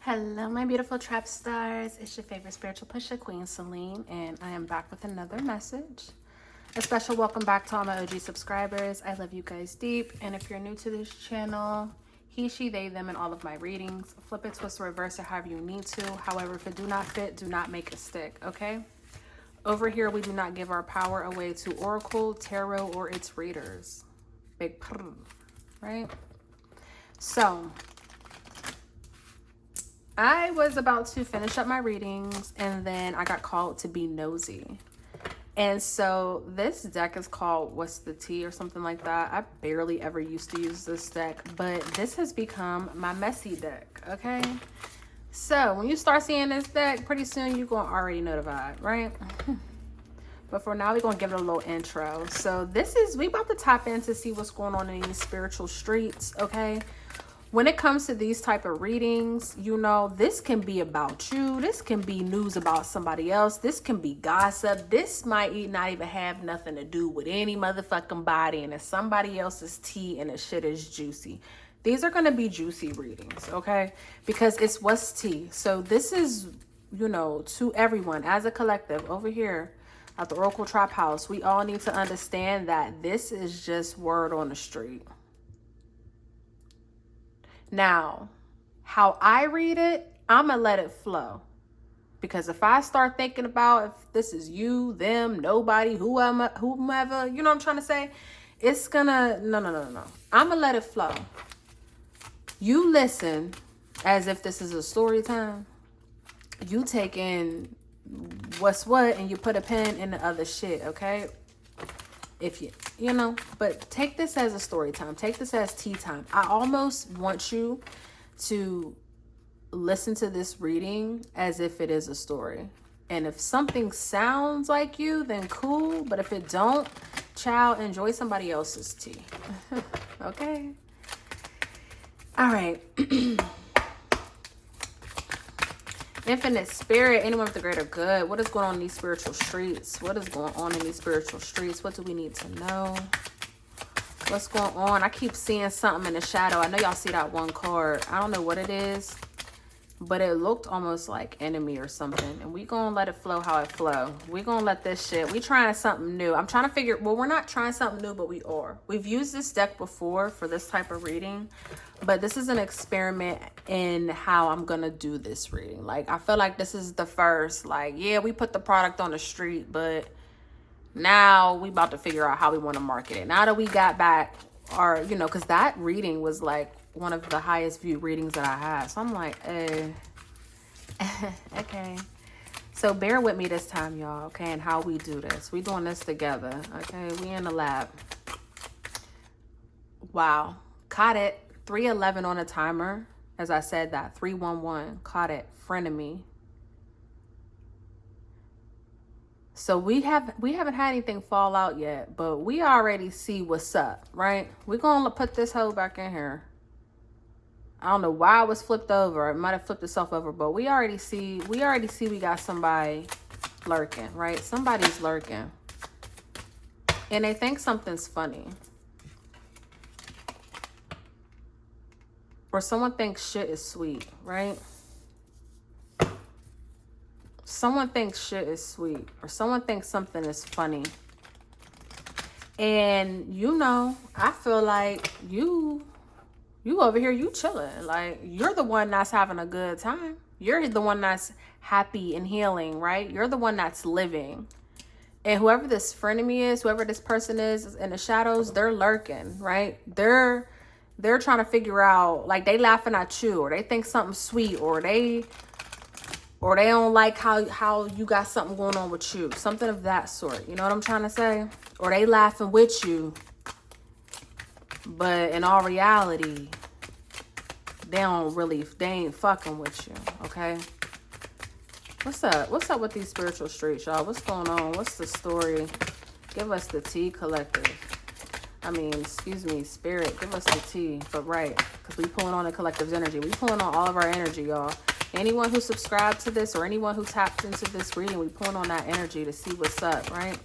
Hello, my beautiful trap stars. It's your favorite spiritual pusher, Queen Celine, and I am back with another message. A special welcome back to all my OG subscribers. I love you guys deep, and if you're new to this channel, he, she, they, them, and all of my readings. Flip it, twist, reverse it, however you need to. However, if it do not fit, do not make it stick, okay? Over here, we do not give our power away to Oracle, Tarot, or its readers. Big prrr, right? So I was about to finish up my readings and then I got called to be nosy. And so this deck is called What's the Tea or something like that. I barely ever used to use this deck, but this has become my messy deck, okay? So when you start seeing this deck, pretty soon you're going to already know the vibe, right? But for now, we're going to give it a little intro. So we about to tap in to see what's going on in these spiritual streets, okay? When it comes to these type of readings, you know, this can be about you. This can be news about somebody else. This can be gossip. This might not even have nothing to do with any motherfucking body. And it's somebody else's tea and the shit is juicy. These are going to be juicy readings, okay? Because it's what's tea. So this is, you know, to everyone as a collective over here at the Oracle Traphouse. We all need to understand that this is just word on the street. Now, how I read it, I'm going to let it flow. Because if I start thinking about if this is you, them, nobody, whomever, you know what I'm trying to say? It's going to, no. I'm going to let it flow. You listen as if this is a story time. You take in what's what and you put a pin in the other shit, okay? If you know, but take this as a story time. Take this as tea time. I almost want you to listen to this reading as if it is a story. And if something sounds like you, then cool. But if it don't, child, enjoy somebody else's tea. Okay? All right. Infinite spirit, anyone with the greater good. What is going on in these spiritual streets? What is going on in these spiritual streets? What do we need to know? What's going on? I keep seeing something in the shadow. I know y'all see that one card. I don't know what it is, but it looked almost like enemy or something. And we gonna let it flow how it flow. We gonna let this shit. We trying something new. I'm trying to figure, well, we're not trying something new, but we are. We've used this deck before for this type of reading, but this is an experiment in how I'm gonna do this reading. Like, I feel like this is the first, like, yeah, we put the product on the street, but now we about to figure out how we want to market it. Now that we got back our, you know, because that reading was like one of the highest viewed readings that I had. So I'm like, okay. So bear with me this time, y'all, okay, and how we do this. We doing this together, okay? We in the lab. Wow. Caught it. 3:11 on a timer. As I said that. 311. Caught it. Frenemy. So we haven't had anything fall out yet, but we already see what's up, right? We're going to put this hoe back in here. I don't know why it was flipped over. It might have flipped itself over, but we already see we got somebody lurking, right? Somebody's lurking. And they think something's funny. Or someone thinks shit is sweet, right? Someone thinks shit is sweet. Or someone thinks something is funny. And, you know, I feel like you over here, you chilling. Like, you're the one that's having a good time. You're the one that's happy and healing, right? You're the one that's living. And whoever this frenemy is, whoever this person is in the shadows, they're lurking, right? They're trying to figure out, like, they laughing at you, or they think something sweet, or they don't like how you got something going on with you. Something of that sort. You know what I'm trying to say? Or they laughing with you. But in all reality, they ain't fucking with you, okay? What's up? What's up with these spiritual streets, y'all? What's going on? What's the story? Give us the tea, collective. I mean, excuse me, spirit. Give us the tea, but right. Because we pulling on the collective's energy. We pulling on all of our energy, y'all. Anyone who subscribed to this or anyone who tapped into this reading, we pulling on that energy to see what's up, right?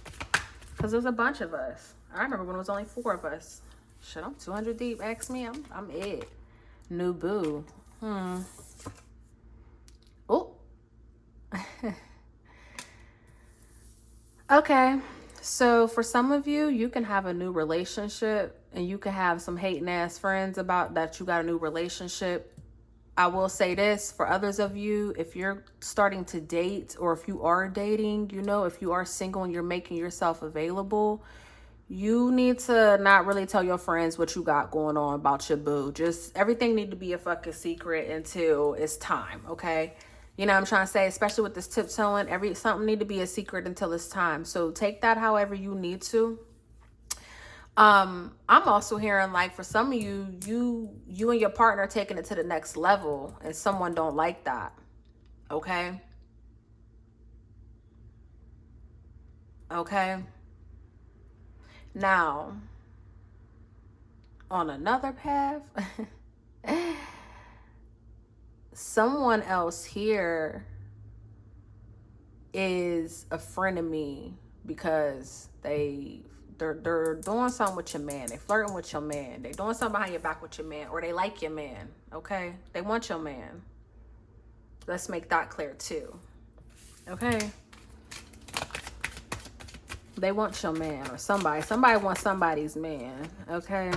Because there's a bunch of us. I remember when it was only 4 of us. Shit, I'm 200 deep. Ask me, I'm it. New boo. Okay, so for some of you, you can have a new relationship and you can have some hating ass friends about that you got a new relationship. I will say this for others of you, if you're starting to date or if you are dating, you know, if you are single and you're making yourself available, you need to not really tell your friends what you got going on about your boo. Just everything need to be a fucking secret until it's time, okay? You know what I'm trying to say? Especially with this tiptoeing, something need to be a secret until it's time. So take that however you need to. I'm also hearing like for some of you, you and your partner are taking it to the next level and someone don't like that. Okay? Okay. Now, on another path, someone else here is a frenemy because they're doing something with your man. They flirting with your man. They doing something behind your back with your man, or they like your man. Okay, they want your man. Let's make that clear too. Okay, they want your man or somebody. Somebody wants somebody's man. Okay.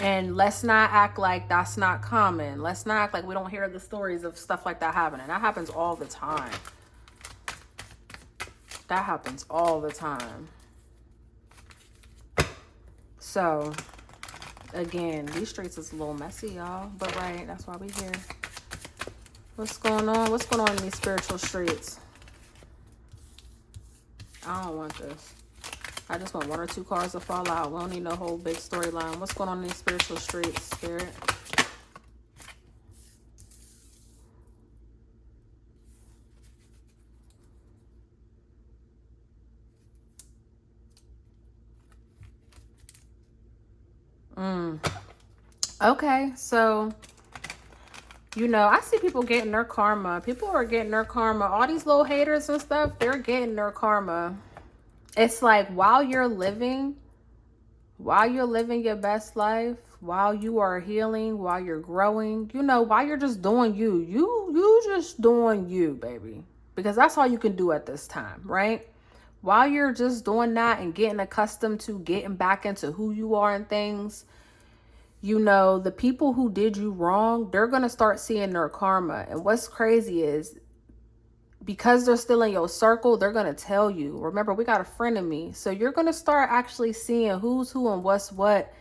And let's not act like that's not common. Let's not act like we don't hear the stories of stuff like that happening. That happens all the time. That happens all the time. So, again, these streets is a little messy, y'all. But right, that's why we here. What's going on? What's going on in these spiritual streets? I don't want this. I just want one or two cards to fall out. We don't need no whole big storyline. What's going on in these spiritual streets, Spirit? Okay, so, you know, I see people getting their karma. People are getting their karma. All these little haters and stuff, they're getting their karma. It's like while you're living your best life, while you are healing, while you're growing, you know, while you're just doing you just doing you, baby. Because that's all you can do at this time, right? While you're just doing that and getting accustomed to getting back into who you are and things, you know, the people who did you wrong, they're going to start seeing their karma. And what's crazy is because they're still in your circle, they're going to tell you. Remember, we got a frenemy. So you're going to start actually seeing who's who and what's what.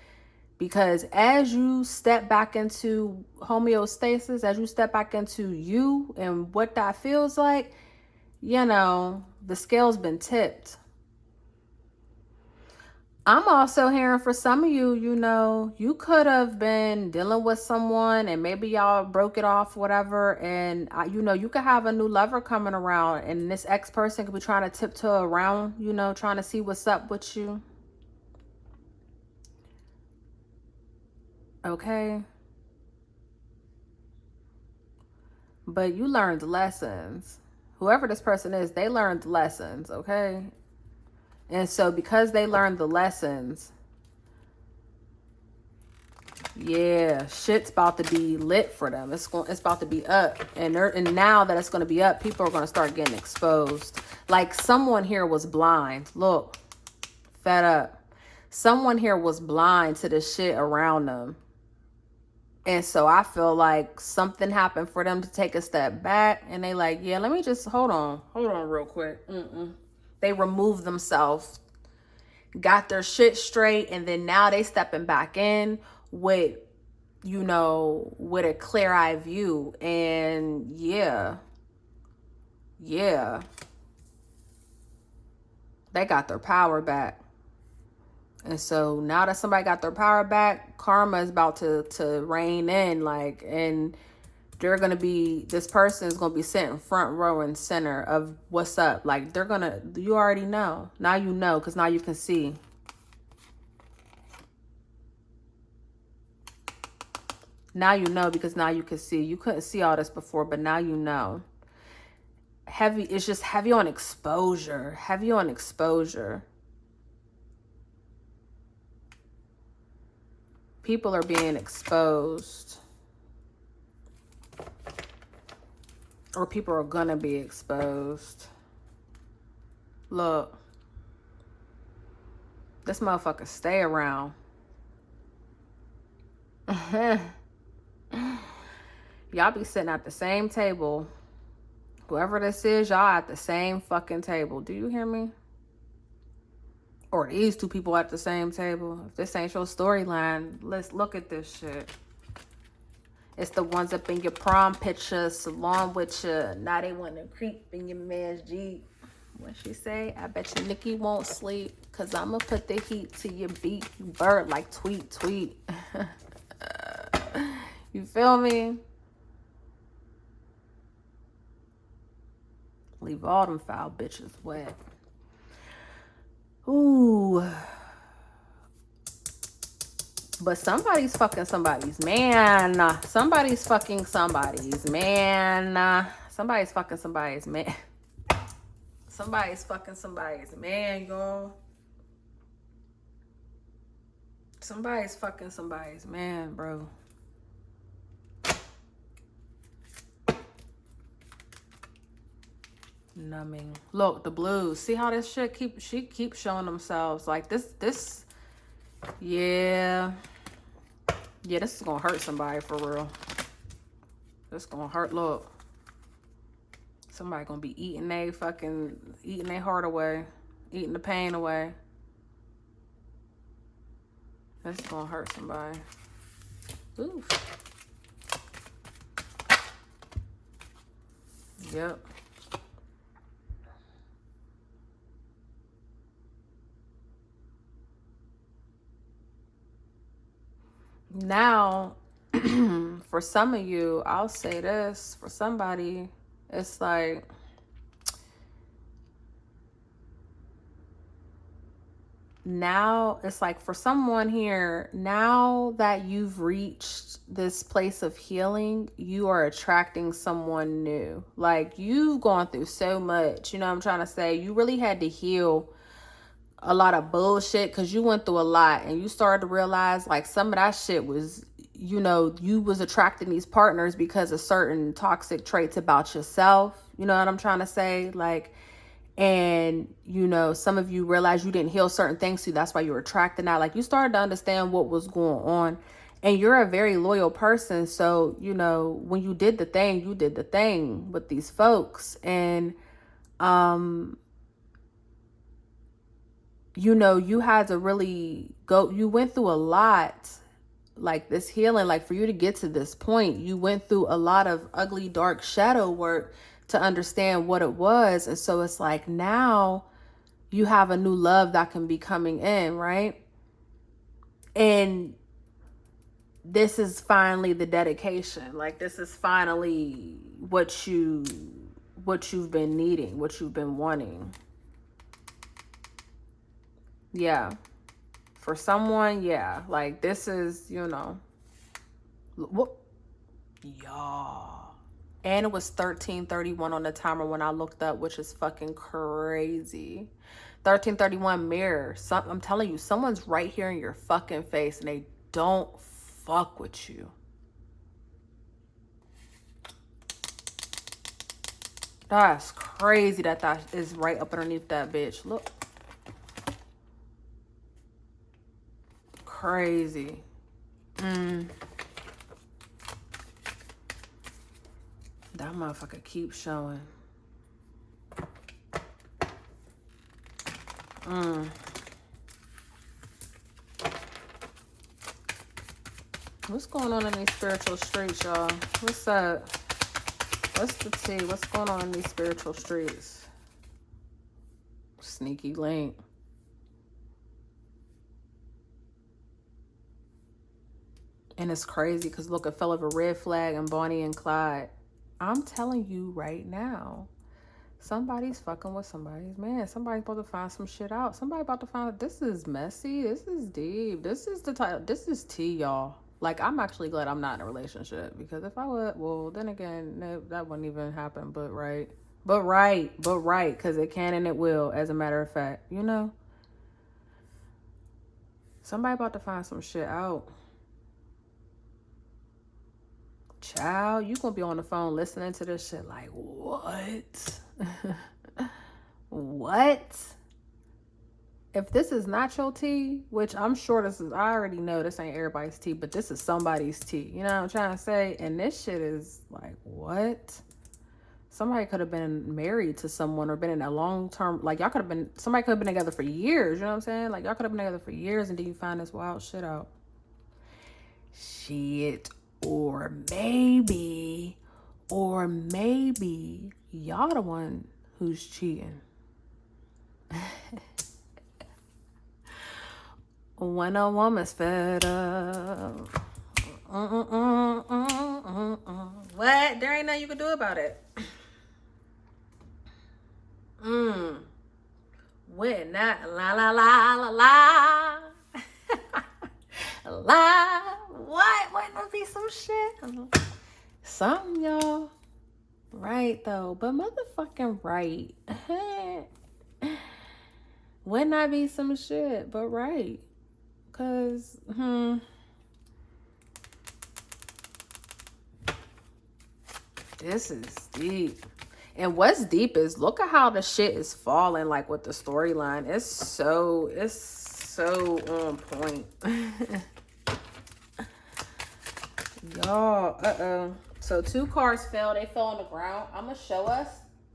Because as you step back into homeostasis, as you step back into you and what that feels like, you know, the scale's been tipped. I'm also hearing for some of you, you know, you could have been dealing with someone and maybe y'all broke it off, whatever. And, you know, you could have a new lover coming around and this ex-person could be trying to tiptoe around, you know, trying to see what's up with you. Okay. But you learned lessons. Whoever this person is, they learned lessons, okay? And so because they learned the lessons, yeah, shit's about to be lit for them. It's about to be up. And now that it's going to be up, people are going to start getting exposed. Like someone here was blind. Look, fed up. Someone here was blind to the shit around them. And so I feel like something happened for them to take a step back. And they like, yeah, let me just, hold on real quick. They removed themselves, got their shit straight. And then now they stepping back in with, you know, with a clear eye view. And yeah, they got their power back. And so now that somebody got their power back, karma is about to reign in, like, and they're going to be, this person is going to be sitting front row and center of what's up. Like, they're going to, you already know. Now you know, because now you can see. Now you know, because now you can see. You couldn't see all this before, but now you know. Heavy, it's just heavy on exposure. Heavy on exposure. People are being exposed. Or people are gonna be exposed. Look. This motherfucker stay around. Y'all be sitting at the same table. Whoever this is, y'all at the same fucking table. Do you hear me? Or these two people at the same table. If this ain't your storyline, let's look at this shit. It's the ones up in your prom pictures, salon with you. Now they want to creep in your man's Jeep. What she say? I bet you Nikki won't sleep, cause I'ma put the heat to your beat. You bird like tweet, tweet. You feel me? Leave all them foul bitches wet. Ooh. But somebody's fucking somebody's man. Somebody's fucking somebody's man. Somebody's fucking somebody's man. Somebody's fucking somebody's man, y'all. Somebody's fucking somebody's man, bro. Numbing. Look, the blues. See how this shit keeps showing themselves. Like this. Yeah. Yeah, this is gonna hurt somebody for real. This is gonna hurt. Look. Somebody gonna be eating their heart away. Eating the pain away. This is gonna hurt somebody. Oof. Yep. Now, for some of you, I'll say this. For somebody, it's like, now it's like for someone here, now that you've reached this place of healing, you are attracting someone new. Like, you've gone through so much, you know what I'm trying to say? You really had to heal a lot of bullshit because you went through a lot, and you started to realize like some of that shit was, you know, you was attracting these partners because of certain toxic traits about yourself. You know what I'm trying to say? Like, and you know, some of you realized you didn't heal certain things, so that's why you were attracting that. Like, you started to understand what was going on, and you're a very loyal person. So, you know, when you did the thing, you did the thing with these folks, and you know, you had to really you went through a lot, like this healing, like for you to get to this point, you went through a lot of ugly, dark shadow work to understand what it was. And so it's like, now you have a new love that can be coming in, right? And this is finally the dedication. Like, this is finally what you've been needing, what you've been wanting. Yeah. For someone, yeah. Like, this is, you know. What? Y'all. And it was 13:31 on the timer when I looked up, which is fucking crazy. 13:31 mirror. I'm telling you, someone's right here in your fucking face, and they don't fuck with you. That's crazy that is right up underneath that bitch. Look. Crazy. That motherfucker keeps showing. What's going on in these spiritual streets, y'all? What's up? What's the tea? What's going on in these spiritual streets? Sneaky link. And it's crazy because look, it fell over Red Flag and Bonnie and Clyde. I'm telling you right now, somebody's fucking with somebody's man. Somebody's about to find some shit out. Somebody about to find, this is messy. This is deep. This is the type, this is tea, y'all. Like, I'm actually glad I'm not in a relationship, because if I would, well, then again, no, that wouldn't even happen. But right, because it can and it will, as a matter of fact, you know? Somebody about to find some shit out. Child, you gonna be on the phone listening to this shit like, what? What? If this is not your tea, which I'm sure this is, I already know this ain't everybody's tea, but this is somebody's tea. You know what I'm trying to say? And this shit is like, what? Somebody could have been married to someone or been in a long-term, like y'all could have been, somebody could have been together for years. You know what I'm saying? Like y'all could have been together for years and then you find this wild shit out. Shit. Or maybe y'all the one who's cheating. When a woman's fed up. What? There ain't nothing you can do about it. When that la la la la la. La. What? Wouldn't that be some shit? Something, y'all. Right, though. But motherfucking right. Wouldn't that be some shit? But right. Because, this is deep. And what's deep is, look at how the shit is falling, like, with the storyline. It's so on point. Y'all, so 2 cards fell. They fell on the ground. I'm going to show us.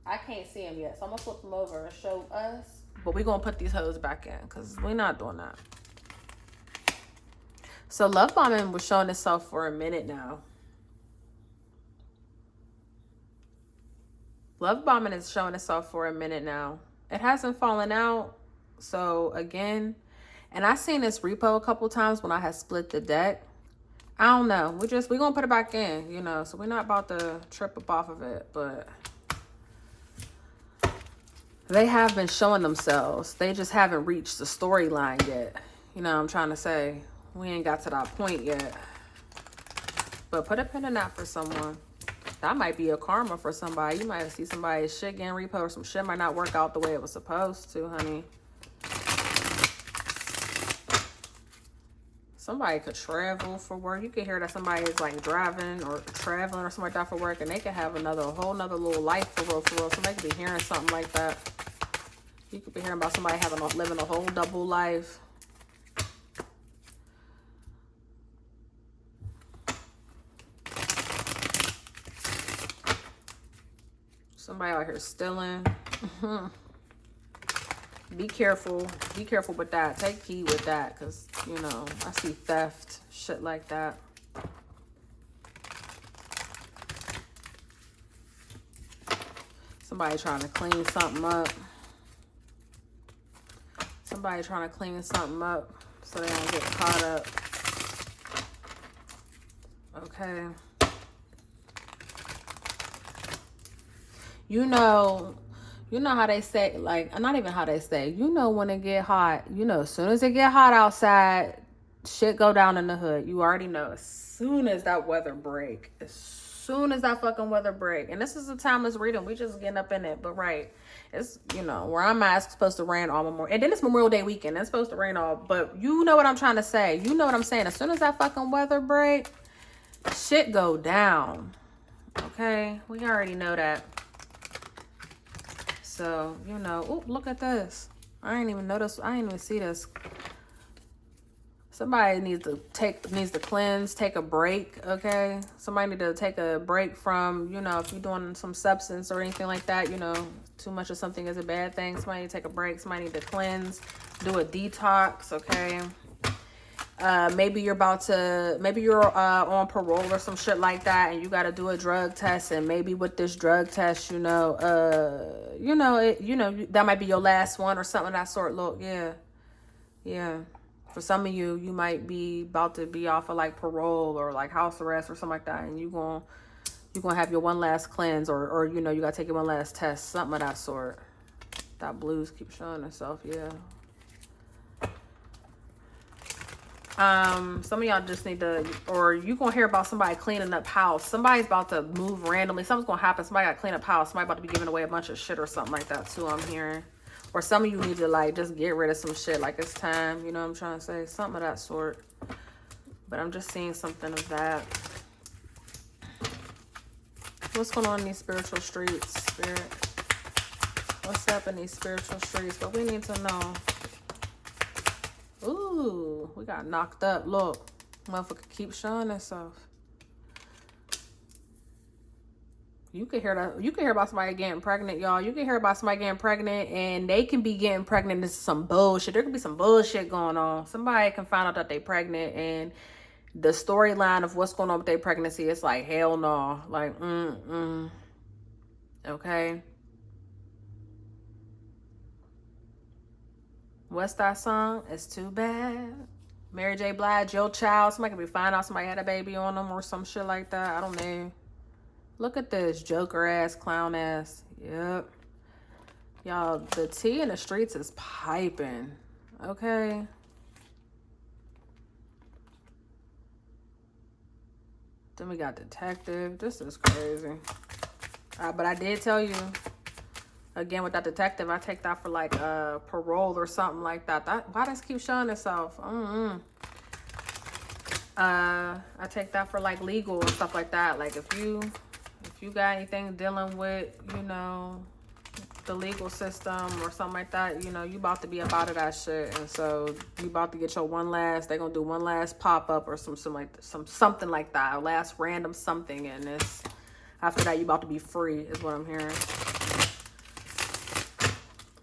I can't see them yet, so I'm going to flip them over and show us. But we're going to put these hoes back in because we're not doing that. So love bombing was showing itself for a minute now. Love bombing is showing itself for a minute now. It hasn't fallen out. So again, and I seen this repo a couple times when I had split the deck. I don't know. We're going to put it back in, you know. So we're not about to trip up off of it. But they have been showing themselves. They just haven't reached the storyline yet. You know what I'm trying to say? We ain't got to that point yet. But put a pin in that for someone. That might be a karma for somebody. You might see somebody's shit getting repo or some shit might not work out the way it was supposed to, honey. Somebody could travel for work. You could hear that somebody is like driving or traveling or something like that for work, and they could have a whole nother little life for real. Somebody could be hearing something like that. You could be hearing about somebody living a whole double life. Somebody out here stealing. Be careful with that. Take heed with that, because, you know, I see theft, shit like that. Somebody trying to clean something up. Somebody trying to clean something up so they don't get caught up. Okay. You know how they say, like, not even how they say, you know, when it get hot, you know, as soon as it get hot outside, shit go down in the hood. You already know as soon as that weather break, as soon as that fucking weather break. And this is a timeless reading. We just getting up in it. But right, it's, you know, where I'm at, it's supposed to rain all Memorial. And then it's Memorial Day weekend. It's supposed to rain all, but you know what I'm trying to say. You know what I'm saying. As soon as that fucking weather break, shit go down. Okay? We already know that. So, you know, oh, look at this. I didn't even notice. I didn't even see this. Somebody needs to cleanse, take a break, okay? Somebody need to take a break from, you know, if you're doing some substance or anything like that, you know, too much of something is a bad thing. Somebody need to take a break. Somebody need to cleanse, do a detox, okay? Maybe you're on parole or some shit like that, and you got to do a drug test, and maybe with this drug test, that might be your last one or something of that sort. Look, yeah. For some of you, you might be about to be off of like parole or like house arrest or something like that, and you're gonna have your one last cleanse, or you know, you gotta take your one last test, something of that sort. That blues keep showing itself, yeah. Some of y'all just need to, or you gonna hear about somebody cleaning up house. Somebody's about to move randomly. Something's gonna happen. Somebody got to clean up house. Somebody about to be giving away a bunch of shit or something like that too, I'm hearing. Or some of you need to like just get rid of some shit. Like it's time, you know what I'm trying to say? Something of that sort. But I'm just seeing something of that. What's going on in these spiritual streets, Spirit? What's up in these spiritual streets? What we need to know. Ooh, we got knocked up. Look, motherfucker keep showing itself. You can hear that. You can hear about somebody getting pregnant, y'all. You can hear about somebody getting pregnant, and they can be getting pregnant. This is some bullshit. There could be some bullshit going on. Somebody can find out that they pregnant, and the storyline of what's going on with their pregnancy, it's like hell no. Like okay. What's that song? It's too bad. Mary J. Blige, your child. Somebody could be finding out somebody had a baby on them or some shit like that. I don't know. Look at this joker ass, clown ass. Yep. Y'all, the tea in the streets is piping. Okay. Then we got detective. This is crazy. But I did tell you, again, with that detective, I take that for like parole or something like that. Why does it keep showing itself? I take that for like legal and stuff like that. Like if you got anything dealing with, you know, the legal system or something like that, you know, you about to be up out of that shit. And so you about to get your they gonna do one last pop-up or something like that. A last random something, and it's after that you about to be free is what I'm hearing.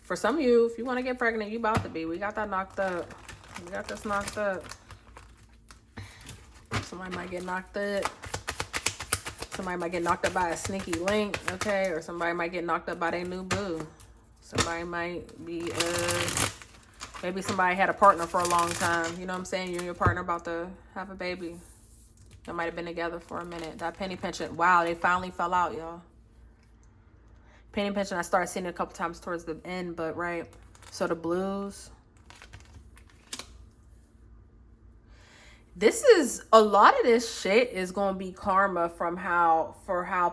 For some of you, if you want to get pregnant, you about to be. We got that knocked up. We got this knocked up. Somebody might get knocked up. Somebody might get knocked up by a sneaky link, okay? Or somebody might get knocked up by their new boo. Somebody might be, maybe somebody had a partner for a long time. You know what I'm saying? You and your partner about to have a baby. They might have been together for a minute. That penny pension, wow, they finally fell out, y'all. Penny pension, I started seeing it a couple times towards the end, but right. So the blues. This is a lot of this shit is gonna be karma from how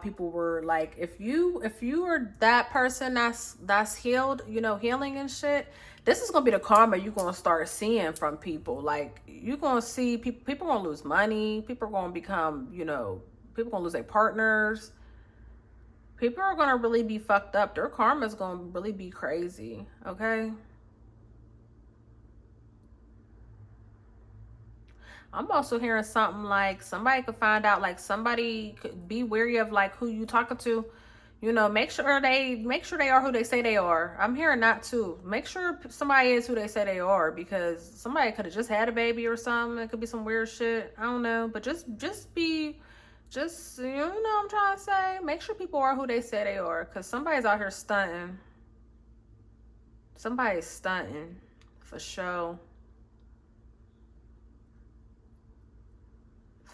people were like, if you are that person that's healed, you know, healing and shit, this is gonna be the karma you're gonna start seeing from people. Like you're gonna see people gonna lose money, people are gonna become, you know, people gonna lose their partners, people are gonna really be fucked up. Their karma is gonna really be crazy, okay? I'm also hearing something like somebody could find out, like somebody could be wary of like who you talking to, you know, make sure they are who they say they are. I'm hearing that too. Make sure somebody is who they say they are, because somebody could have just had a baby or something. It could be some weird shit. I don't know, but just you know what I'm trying to say. Make sure people are who they say they are, because somebody's out here stunting. Somebody's stunting for sure.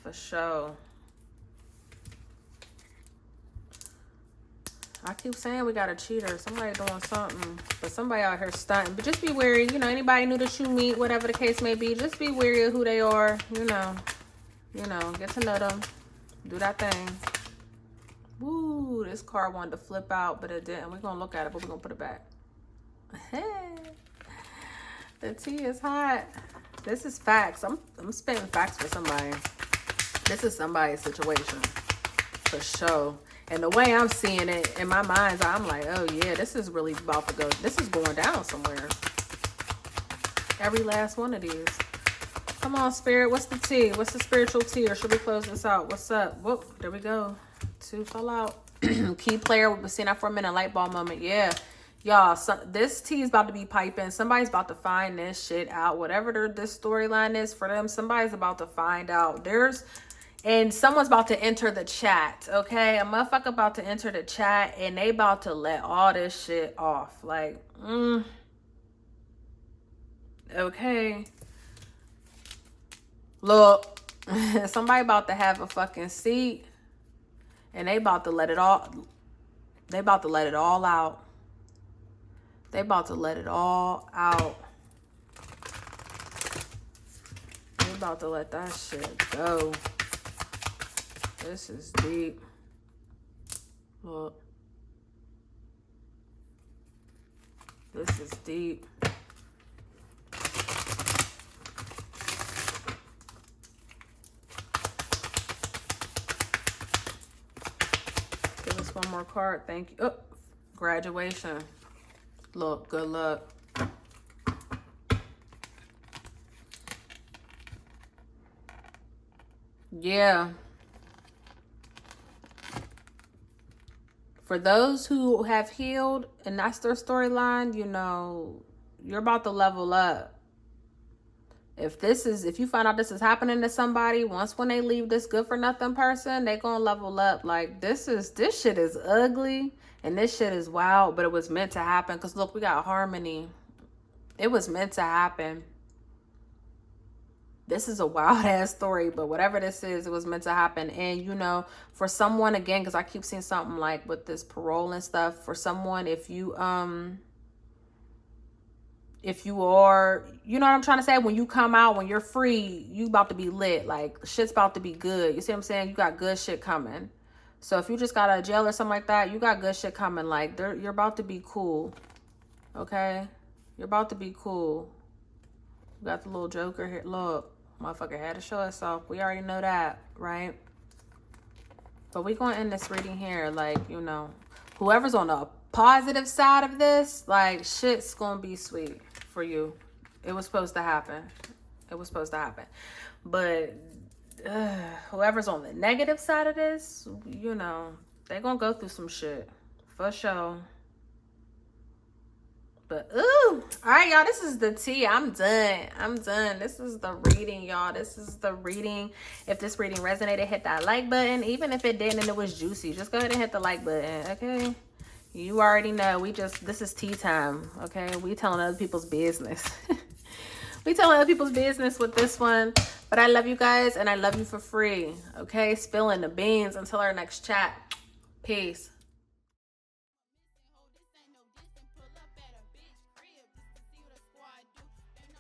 For sure. I keep saying we got a cheater. Somebody doing something. But somebody out here stunting. But just be wary. You know, anybody new that you meet, whatever the case may be, just be wary of who they are. You know, get to know them. Do that thing. Woo, this card wanted to flip out, but it didn't. We're going to look at it, but we're going to put it back. The tea is hot. This is facts. I'm spitting facts for somebody. This is somebody's situation, for sure. And the way I'm seeing it in my mind's eye, I'm like, oh yeah, this is really about to go. This is going down somewhere. Every last one of these. Come on, Spirit. What's the tea? What's the spiritual tea? Or should we close this out? What's up? Whoop, there we go. 2 fell out. Key player. We've been seeing that for a minute. Light bulb moment. Yeah. Y'all, this tea is about to be piping. Somebody's about to find this shit out. Whatever this storyline is for them, somebody's about to find out. And someone's about to enter the chat, okay? A motherfucker about to enter the chat, and they about to let all this shit off. Like, okay. Look, somebody about to have a fucking seat, and they about to let it all, they about to let it all out. They about to let it all out. They about to let that shit go. This is deep. Look. This is deep. more card. Thank you. Oh, graduation. Look, good luck. Yeah. For those who have healed and that's their storyline, you know, you're about to level up. If you find out this is happening to somebody, once when they leave this good for nothing person, they gonna level up. Like this shit is ugly and this shit is wild, but it was meant to happen. Cause look, we got harmony. It was meant to happen. This is a wild ass story, but whatever this is, it was meant to happen. And you know, for someone, again, because I keep seeing something like with this parole and stuff, for someone, if you are, you know what I'm trying to say, when you come out, when you're free, you about to be lit. Like shit's about to be good. You see what I'm saying? You got good shit coming. So if you just got out of jail or something like that, you got good shit coming. Like you're about to be cool. Okay, you're about to be cool. You got the little Joker here. Look. Motherfucker had to show itself. We already know that, right? But we gonna end this reading here. Like, you know, whoever's on the positive side of this, like, shit's gonna be sweet for you. It was supposed to happen. It was supposed to happen. But whoever's on the negative side of this, you know, they're gonna go through some shit. For sure. But, ooh. All right, y'all. This is the tea. I'm done. I'm done. This is the reading, y'all. This is the reading. If this reading resonated, hit that like button. Even if it didn't and it was juicy, just go ahead and hit the like button, okay? You already know. This is tea time, okay? We telling other people's business. We telling other people's business with this one. But I love you guys, and I love you for free, okay? Spilling the beans until our next chat. Peace.